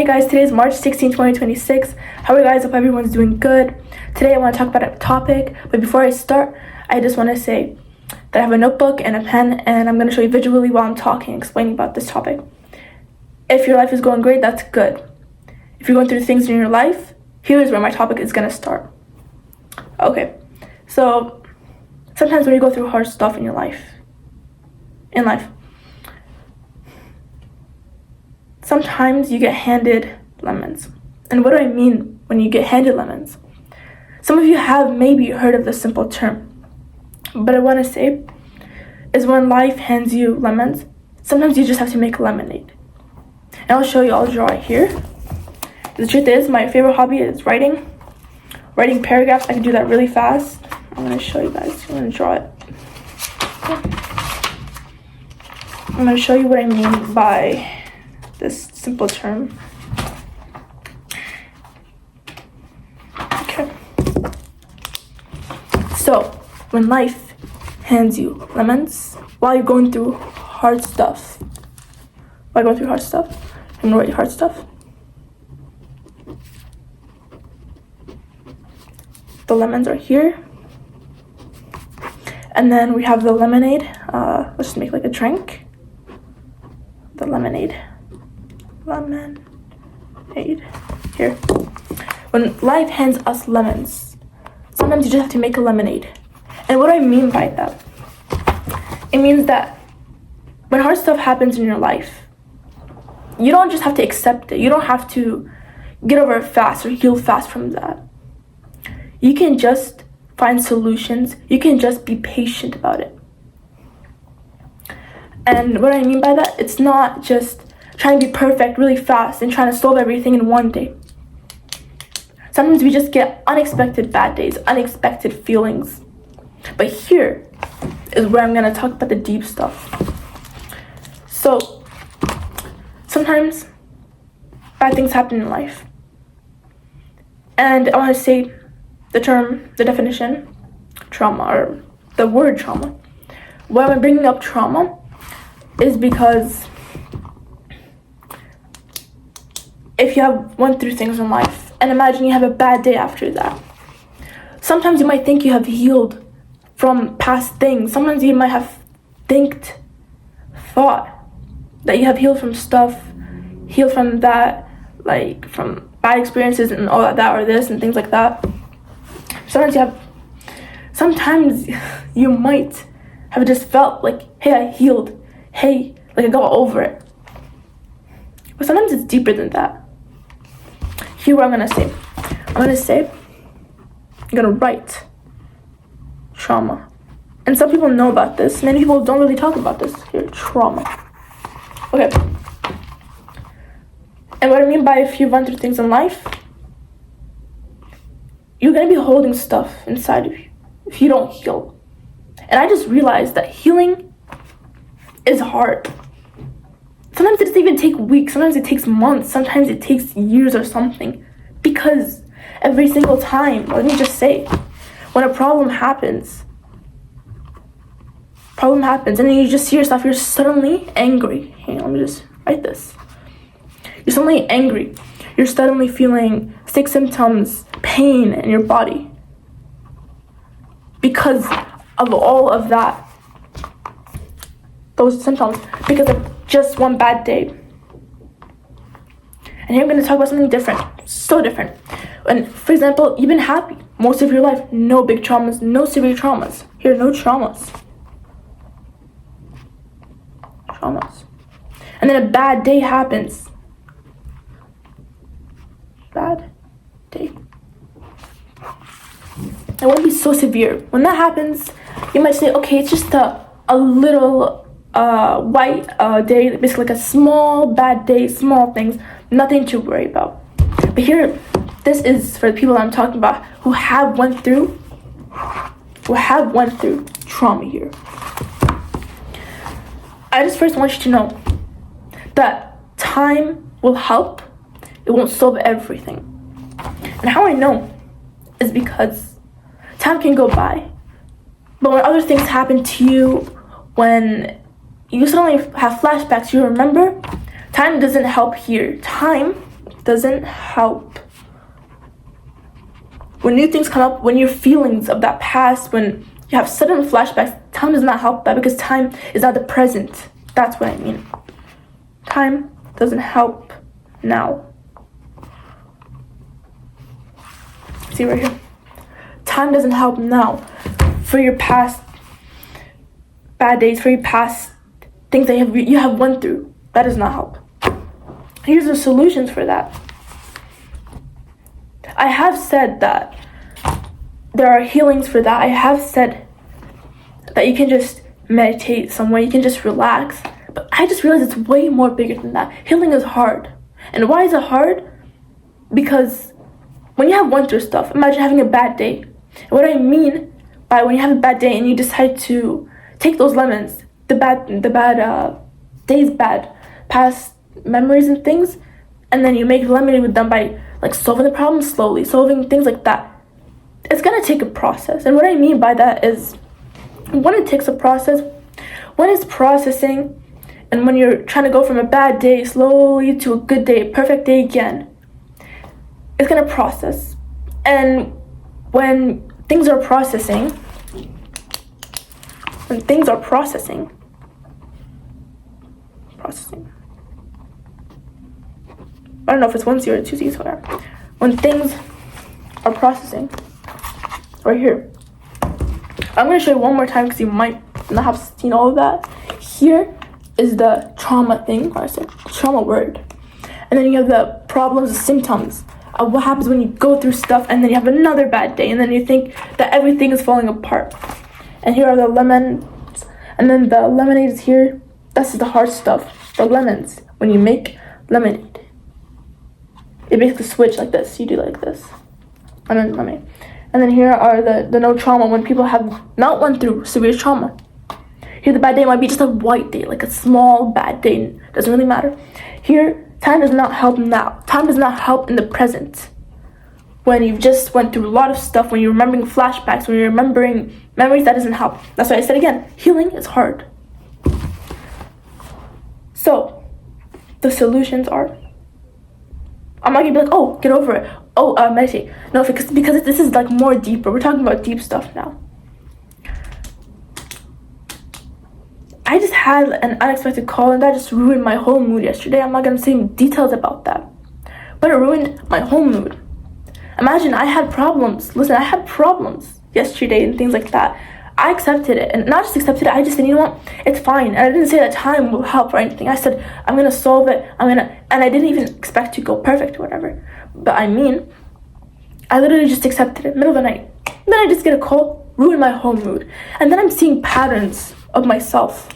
Hey guys, today is March 16, 2026. How are you guys? Hope everyone's doing good. Today I want to talk about a topic, but before I start, I just want to say that I have a notebook and a pen, and I'm going to show you visually while I'm talking, explaining about this topic. If your life is going great, that's good. If you're going through things in your life, here's where my topic is going to start. Okay, so sometimes when you go through hard stuff in life, sometimes you get handed lemons. And what do I mean when you get handed lemons? Some of you have maybe heard of the simple term, but I want to say is when life hands you lemons, sometimes you just have to make lemonade. And I'll show you, I'll draw it here. The truth is, my favorite hobby is writing paragraphs. I can do that really fast. I'm going to show you guys. I'm going to draw it. I'm going to show you what I mean by this simple term. Okay. So, when life hands you lemons while you're going through hard stuff, I'm going to write hard stuff. The lemons are here. And then we have the lemonade. Let's just make like a drink. The lemonade here. When life hands us lemons, sometimes you just have to make a lemonade. And what do I mean by that? It means that when hard stuff happens in your life, you don't just have to accept it. You don't have to get over it fast or heal fast from that. You can just find solutions. You can just be patient about it. And what I mean by that, it's not just trying to be perfect really fast and trying to solve everything in one day. Sometimes we just get unexpected bad days, unexpected feelings. But here is where I'm going to talk about the deep stuff. So, sometimes bad things happen in life. And I want to say the definition, trauma, or the word trauma. Why am I bringing up trauma? Is because if you have went through things in life, and imagine you have a bad day after that, sometimes you might think you have healed from past things. Sometimes you might have thought that you have healed from stuff, healed from that, like from bad experiences and all that or this and things like that. Sometimes you might have just felt like, hey, I healed. Hey, like I got over it. But sometimes it's deeper than that. Here what I'm gonna say. I'm gonna write trauma. And some people know about this. Many people don't really talk about this. Here, trauma. Okay. And what I mean by if you've run through things in life, you're gonna be holding stuff inside of you if you don't heal. And I just realized that healing is hard. Sometimes it doesn't even take weeks, sometimes it takes months, sometimes it takes years or something. Because every single time, let me just say, when a problem happens, and then you just see yourself, you're suddenly angry. Hang on, let me just write this. You're suddenly angry. You're suddenly feeling sick symptoms, pain in your body. Because of all of that, those symptoms, because of just one bad day. And here I'm going to talk about something different, so different. And for example, you've been happy most of your life, no big traumas, no severe traumas. Here, no traumas. And then a bad day happens. Bad day. It won't be so severe. When that happens, you might say, okay, it's just a little white day, basically like a small bad day, small things, nothing to worry about. But here, this is for the people I'm talking about who have went through trauma here. I just first want you to know that time will help. It won't solve everything. And how I know is because time can go by, but when other things happen to you, when you suddenly have flashbacks, you remember, time doesn't help here. Time doesn't help. When new things come up, when your feelings of that past, when you have sudden flashbacks, time does not help that, because time is not the present. That's what I mean. Time doesn't help now. See right here. Time doesn't help now for your past bad days, for your past things that you have went through. That does not help. Here's the solutions for that. I have said that there are healings for that. I have said that you can just meditate somewhere, you can just relax. But I just realized it's way more bigger than that. Healing is hard. And why is it hard? Because when you have went through stuff, imagine having a bad day. And what I mean by when you have a bad day and you decide to take those lemons, the bad days, bad past memories and things, and then you make lemonade with them by like solving the problem slowly, solving things like that. It's gonna take a process. And what I mean by that is when it takes a process, when it's processing, and when you're trying to go from a bad day slowly to a good day, a perfect day again, it's gonna process. And when things are processing, I don't know if it's 1 0 or 2 Z's, whatever. When things are processing, right here. I'm going to show you one more time because you might not have seen all of that. Here is the trauma thing, or I said trauma word. And then you have the problems, the symptoms of what happens when you go through stuff and then you have another bad day and then you think that everything is falling apart. And here are the lemons. And then the lemonade is here. That's the hard stuff, the lemons. When you make lemonade, it basically switch like this. You do like this. And then lemonade. And then here are the no trauma, when people have not went through severe trauma. Here the bad day might be just a white day, like a small bad day. Doesn't really matter. Here, time does not help now. Time does not help in the present. When you've just went through a lot of stuff, when you're remembering flashbacks, when you're remembering memories, that doesn't help. That's why I said again, healing is hard. So, the solutions are, I'm not gonna be like, oh, get over it. Oh, meditate. No, because this is like more deeper. We're talking about deep stuff now. I just had an unexpected call and that just ruined my whole mood yesterday. I'm not gonna say details about that, but it ruined my whole mood. Imagine I had problems. Listen, I had problems yesterday and things like that. I accepted it, and not just accepted it, I just said, you know what, it's fine. And I didn't say that time will help or anything. I said, I'm gonna solve it, and I didn't even expect to go perfect or whatever. But I mean, I literally just accepted it, middle of the night. And then I just get a call, ruin my whole mood. And then I'm seeing patterns of myself.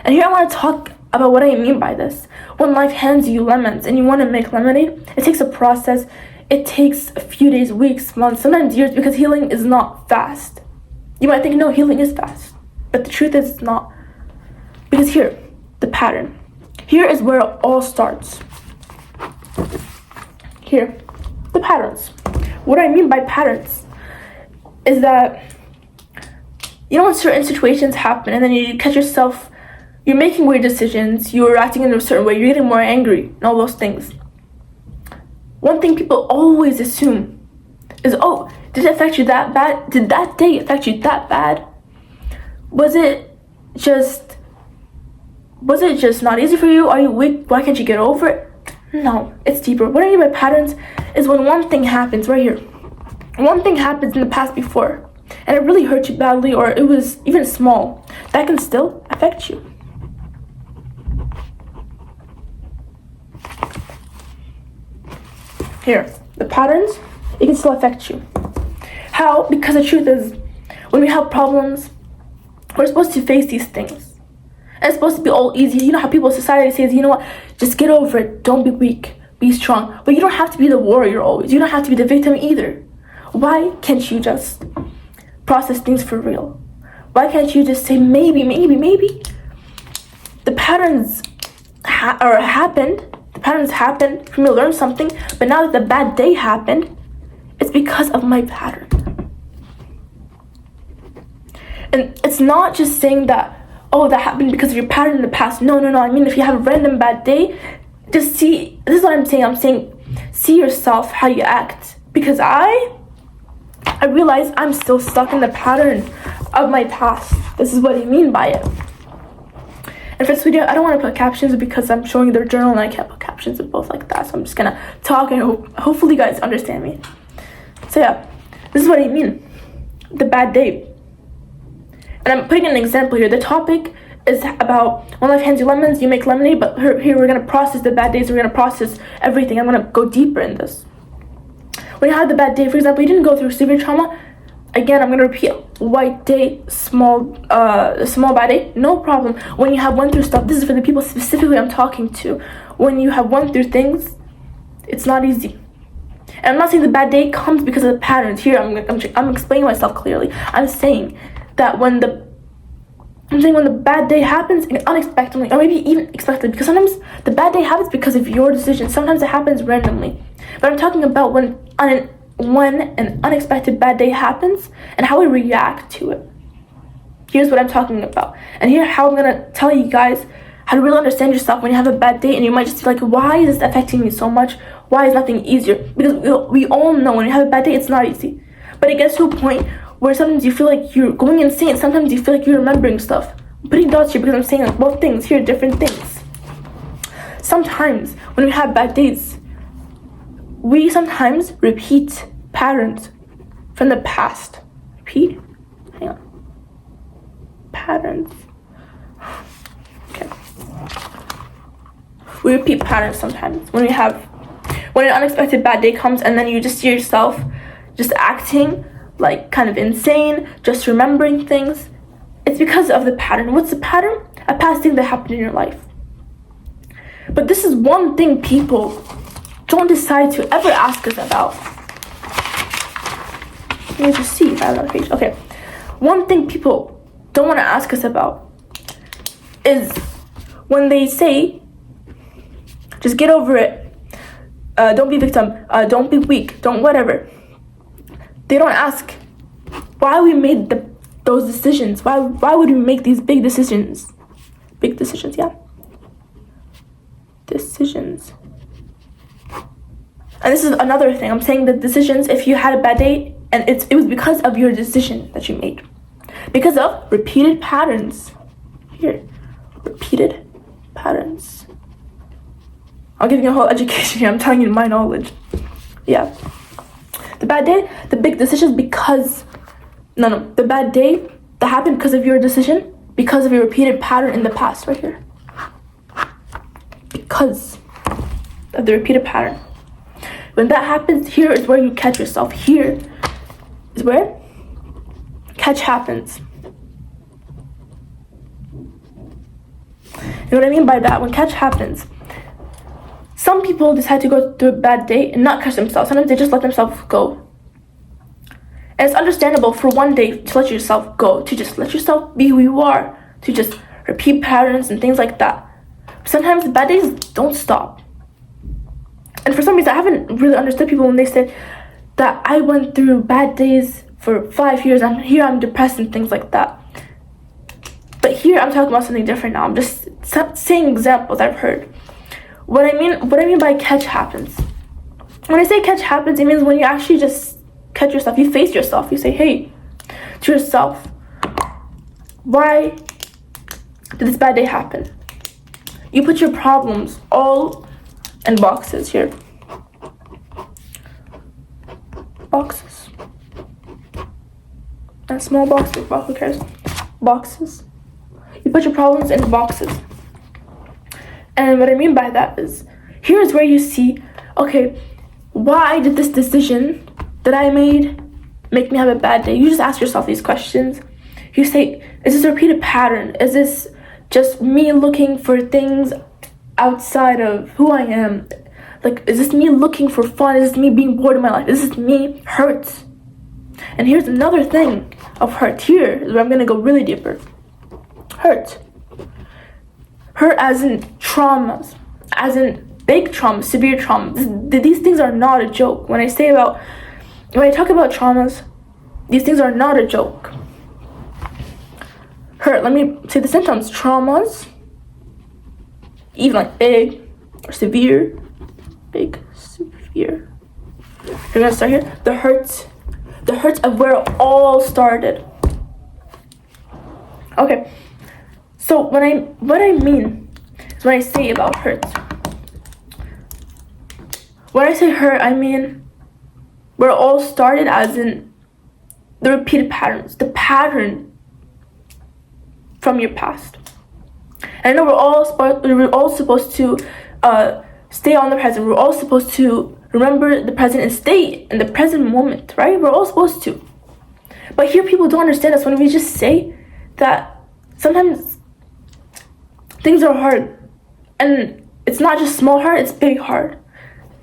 And here I wanna talk about what I mean by this. When life hands you lemons and you wanna make lemonade, it takes a process. It takes a few days, weeks, months, sometimes years, because healing is not fast. You might think, no, healing is fast. But the truth is it's not. Because here, the pattern. Here is where it all starts. Here, the patterns. What I mean by patterns is that, you know, when certain situations happen and then you catch yourself, you're making weird decisions, you're acting in a certain way, you're getting more angry, and all those things. One thing people always assume is, oh, did it affect you that bad? Did that day affect you that bad? Was it just not easy for you? Are you weak? Why can't you get over it? No, it's deeper. What I mean by patterns is when one thing happens right here. One thing happens in the past before, and it really hurt you badly, or it was even small. That can still affect you. Here, the patterns, it can still affect you. How? Because the truth is, when we have problems, we're supposed to face these things. And it's supposed to be all easy. You know how people in society says, you know what, just get over it. Don't be weak. Be strong. But you don't have to be the warrior always. You don't have to be the victim either. Why can't you just process things for real? Why can't you just say maybe? The patterns happened. The patterns happened for me to learn something. But now that the bad day happened, it's because of my pattern. And it's not just saying that, oh, that happened because of your pattern in the past. No. I mean, if you have a random bad day, just see, this is what I'm saying, see yourself, how you act. Because I realize I'm still stuck in the pattern of my past. This is what I mean by it. And for this video, I don't want to put captions because I'm showing their journal and I can't put captions of both like that. So I'm just gonna talk and hopefully you guys understand me. So yeah, this is what I mean. The bad day. And I'm putting an example here. The topic is about when life hands you lemons, you make lemonade. But here we're gonna process the bad days. We're gonna process everything. I'm gonna go deeper in this. When you have the bad day, for example, you didn't go through severe trauma. Again, I'm gonna repeat: white day, small bad day, no problem. When you have went through stuff, this is for the people specifically I'm talking to. When you have went through things, it's not easy. And I'm not saying the bad day comes because of the patterns. Here, I'm explaining myself clearly. I'm saying that when the bad day happens unexpectedly, or maybe even expectedly, because sometimes the bad day happens because of your decision. Sometimes it happens randomly. But I'm talking about when an unexpected bad day happens and how we react to it. Here's what I'm talking about. And here how I'm gonna tell you guys how to really understand yourself when you have a bad day, and you might just be like, why is this affecting me so much? Why is nothing easier? Because we all know when you have a bad day, it's not easy. But it gets to a point where sometimes you feel like you're going insane. Sometimes you feel like you're remembering stuff. I'm putting dots here because I'm saying like both things here, different things. Sometimes when we have bad days, we sometimes repeat patterns from the past. Repeat? Hang on. Patterns. Okay. We repeat patterns sometimes when an unexpected bad day comes, and then you just see yourself just acting like kind of insane, just remembering things. It's because of the pattern. What's the pattern? A past thing that happened in your life. But this is one thing people don't decide to ever ask us about. Let me just see if I have another page. Okay. One thing people don't want to ask us about is when they say, just get over it. Don't be victim. Don't be weak. Don't whatever. They don't ask why we made those decisions. Why would we make these big decisions? Big decisions, yeah. Decisions. And this is another thing. I'm saying that decisions, if you had a bad day, and it was because of your decision that you made. Because of repeated patterns. Here. Repeated patterns. I'm giving you a whole education here. I'm telling you my knowledge. Yeah. The bad day, the big decisions because... No. The bad day that happened because of your decision, because of your repeated pattern in the past, right here. Because of the repeated pattern. When that happens, here is where you catch yourself. Here is where catch happens. You know what I mean by that? When catch happens, some people decide to go through a bad day and not catch themselves. Sometimes they just let themselves go. And it's understandable for one day to let yourself go, to just let yourself be who you are, to just repeat patterns and things like that. Sometimes the bad days don't stop. And for some reason, I haven't really understood people when they said that I went through bad days for 5 years and here I'm depressed and things like that. But here I'm talking about something different now. I'm just saying examples I've heard. What I mean by catch happens. When I say catch happens, it means when you actually just catch yourself, you face yourself, you say, hey, to yourself, why did this bad day happen? You put your problems all in boxes here. Boxes. And small box, big box, who cares? Boxes. You put your problems in boxes. And what I mean by that is, here's where you see, okay, why did this decision that I made make me have a bad day? You just ask yourself these questions. You say, is this a repeated pattern? Is this just me looking for things outside of who I am? Like, is this me looking for fun? Is this me being bored in my life? Is this me hurt? And here's another thing of hurt. Here is where I'm going to go really deeper. Hurt. Hurt as in traumas, as in big traumas, severe traumas. These things are not a joke. When I talk about traumas, these things are not a joke. Hurt, let me say the symptoms. Traumas, even like big, or severe, big, severe. We're gonna start here. The hurt of where it all started. Okay, so what I mean is when I say about hurt. When I say hurt, I mean where it all started, as in the repeated patterns, the pattern from your past. And I know we're all supposed to stay on the present. We're all supposed to remember the present and stay in the present moment, right? We're all supposed to. But here people don't understand us when we just say that sometimes things are hard. And it's not just small hard, it's big hard.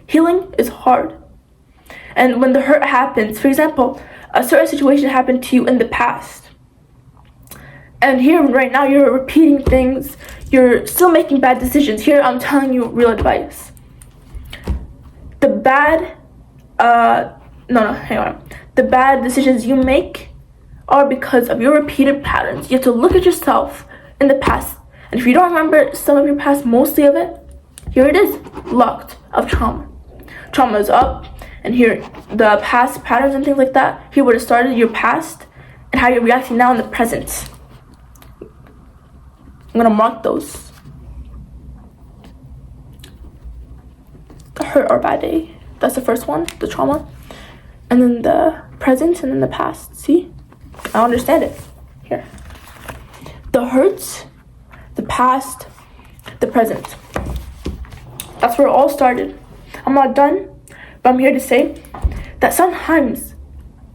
Healing is hard. And when the hurt happens, for example, a certain situation happened to you in the past. And here right now you're repeating things, you're still making bad decisions. Here I'm telling you real advice. The bad decisions you make are because of your repeated patterns. You have to look at yourself in the past. And if you don't remember some of your past, mostly of it, here it is, locked of trauma. Trauma is up, and here the past patterns and things like that, here where it started, your past, and how you're reacting now in the present. I'm gonna mark those. The hurt or bad day. That's the first one, the trauma. And then the present, and then the past. See? I understand it. Here. The hurt, the past, the present. That's where it all started. I'm not done, but I'm here to say that sometimes,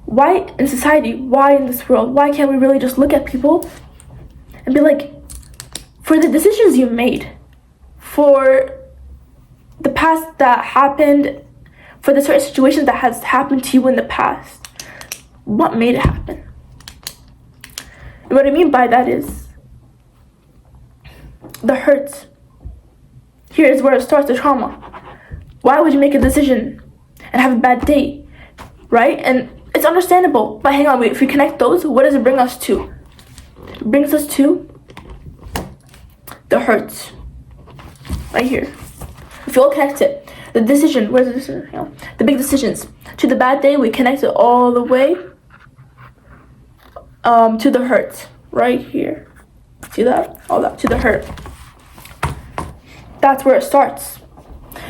why in society, why in this world, why can't we really just look at people and be like, for the decisions you made, for the past that happened, for the certain situation that has happened to you in the past, what made it happen? And what I mean by that is the hurt. Here is where it starts, the trauma. Why would you make a decision and have a bad day, right? And it's understandable, but hang on, if we connect those, what does it bring us to? It brings us to the hurt, right here. If you all connect it, the decision, where's the decision? You know, the big decisions. To the bad day, we connect it all the way to the hurt, right here. See that? All that, to the hurt. That's where it starts.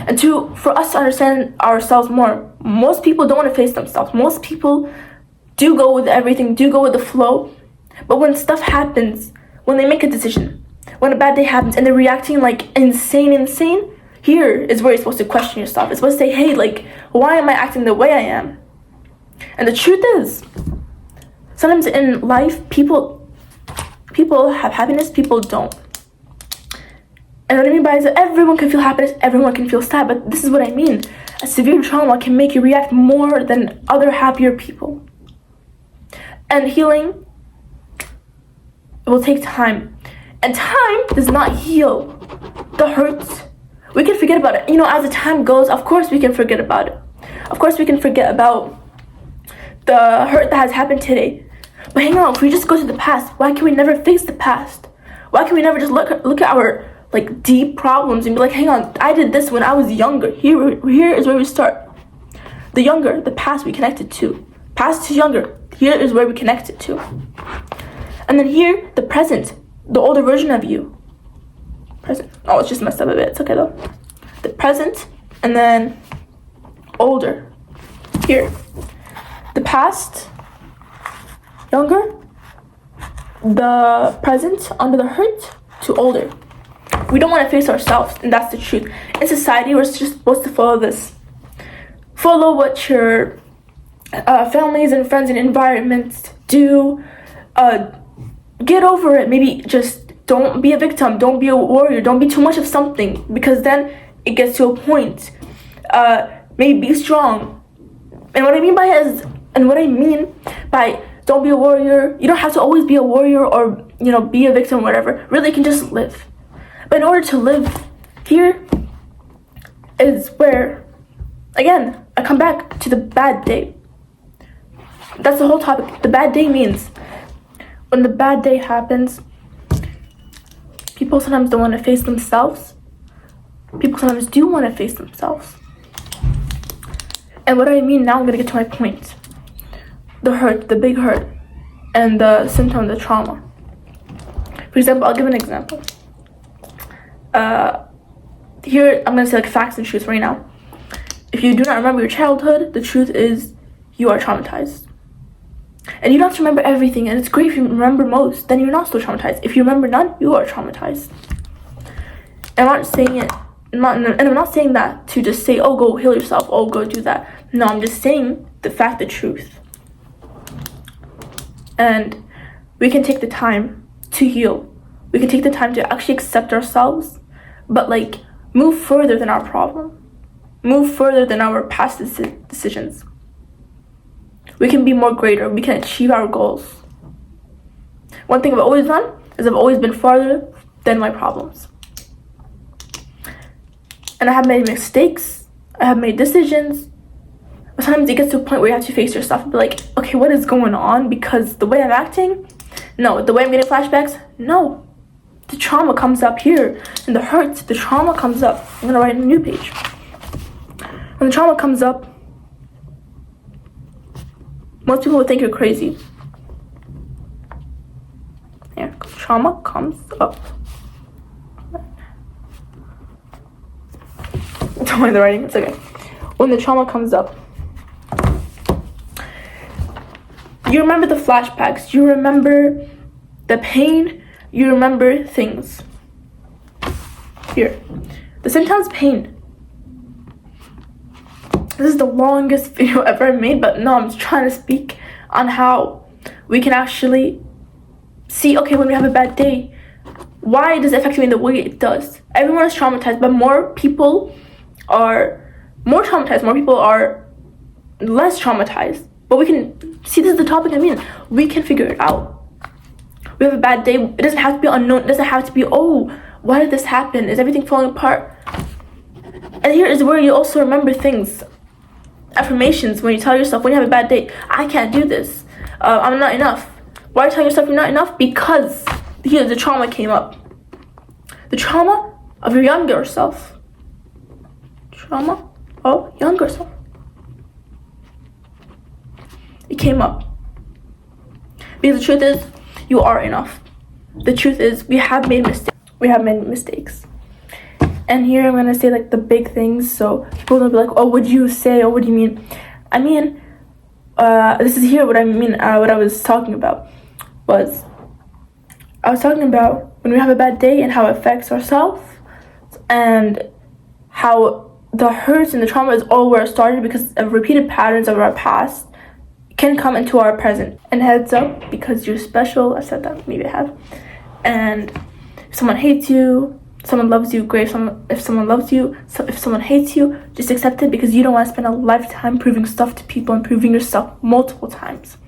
And for us to understand ourselves more, most people don't want to face themselves. Most people do go with everything, do go with the flow. But when stuff happens, when they make a decision, when a bad day happens and they're reacting like insane, here is where you're supposed to question yourself. It's supposed to say, hey, like, why am I acting the way I am? And the truth is, sometimes in life, people have happiness, people don't. And what I mean by is that everyone can feel happiness, everyone can feel sad, but this is what I mean. A severe trauma can make you react more than other happier people. And healing, it will take time. And time does not heal the hurts. We can forget about it. You know, as the time goes, of course we can forget about it. Of course we can forget about the hurt that has happened today. But hang on, if we just go to the past, why can we never face the past? Why can we never just look at our like deep problems and be like, hang on, I did this when I was younger. Here is where we start. The younger, the past we connected to. Past to younger, here is where we connect it to. And then here, the present, the older version of you. Present. Oh, it's just messed up a bit. It's okay though. The present, and then older. Here. The past, younger. The present, under the hurt, to older. We don't want to face ourselves, and that's the truth. In society, we're just supposed to follow this. Follow what your families and friends and environments do. Get over it. Maybe just don't be a victim. Don't be a warrior. Don't be too much of something, because then it gets to a point. Maybe be strong. And what I mean by don't be a warrior, you don't have to always be a warrior or, you know, be a victim or whatever. Really, you can just live. But in order to live, here is where, again, I come back to the bad day. That's the whole topic. The bad day means when the bad day happens, people sometimes don't want to face themselves. People sometimes do want to face themselves. And what do I mean now? I'm going to get to my point. The hurt, the big hurt, and the symptom, the trauma. For example, I'll give an example. Here, I'm going to say like facts and truths right now. If you do not remember your childhood, the truth is you are traumatized. And you don't have to remember everything, and it's great if you remember most, then you're not so traumatized. If you remember none, you are traumatized. And I'm not saying it, and I'm not saying that to just say, oh, go heal yourself, oh, go do that. No, I'm just saying the fact, the truth. And we can take the time to heal. We can take the time to actually accept ourselves, but like move further than our problem. Move further than our past decisions. We can be more greater. We can achieve our goals. One thing I've always done is I've always been farther than my problems. And I have made mistakes. I have made decisions. But sometimes it gets to a point where you have to face yourself and be like, okay, what is going on? Because the way I'm acting, no. The way I'm getting flashbacks, no. The trauma comes up here. And the hurt, the trauma comes up. I'm going to write a new page. When the trauma comes up, most people would think you're crazy. Yeah, trauma comes up. Don't mind the writing, it's okay. When the trauma comes up, you remember the flashbacks, you remember the pain, you remember things. Here, the symptoms pain. This is the longest video ever made, but no, I'm just trying to speak on how we can actually see, okay, when we have a bad day, why does it affect me in the way it does? Everyone is traumatized, but more people are more traumatized, more people are less traumatized. But we can see, this is the topic I mean, we can figure it out. We have a bad day, it doesn't have to be unknown, it doesn't have to be, oh, why did this happen? Is everything falling apart? And here is where you also remember things. Affirmations, when you tell yourself when you have a bad day, I can't do this, I'm not enough. Why are you telling yourself you're not enough? Because here the trauma came up. The trauma of your younger self. Trauma of younger self. It came up. Because the truth is, you are enough. The truth is, we have made mistakes. We have made mistakes. And here I'm gonna say like the big things, so people will be like, oh, what do you say, or what do you mean? I mean, this is here what I mean, what I was talking about was, I was talking about when we have a bad day and how it affects ourselves, and how the hurts and the trauma is all where it started because of repeated patterns of our past can come into our present. And heads up, because you're special, I said that, maybe I have, and if someone hates you, someone loves you, great. If someone loves you, if someone hates you, just accept it, because you don't want to spend a lifetime proving stuff to people and proving yourself multiple times.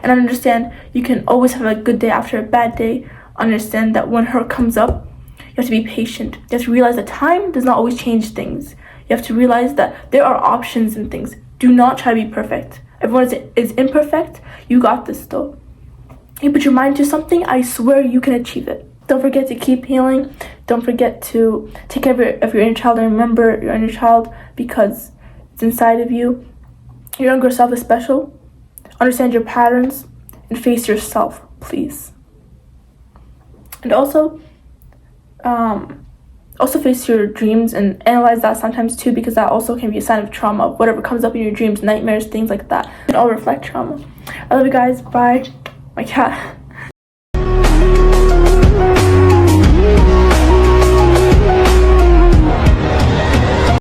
And understand you can always have a good day after a bad day. Understand that when hurt comes up, you have to be patient. You have to realize that time does not always change things. You have to realize that there are options in things. Do not try to be perfect. Everyone is imperfect. You got this though. You put your mind to something, I swear you can achieve it. Don't forget to keep healing. Don't forget to take care of your inner child, and remember your inner child, because it's inside of you. Your younger self is special. Understand your patterns and face yourself, please. And also face your dreams and analyze that sometimes too, because that also can be a sign of trauma. Whatever comes up in your dreams, nightmares, things like that, it all reflect trauma. I love you guys. Bye. My cat.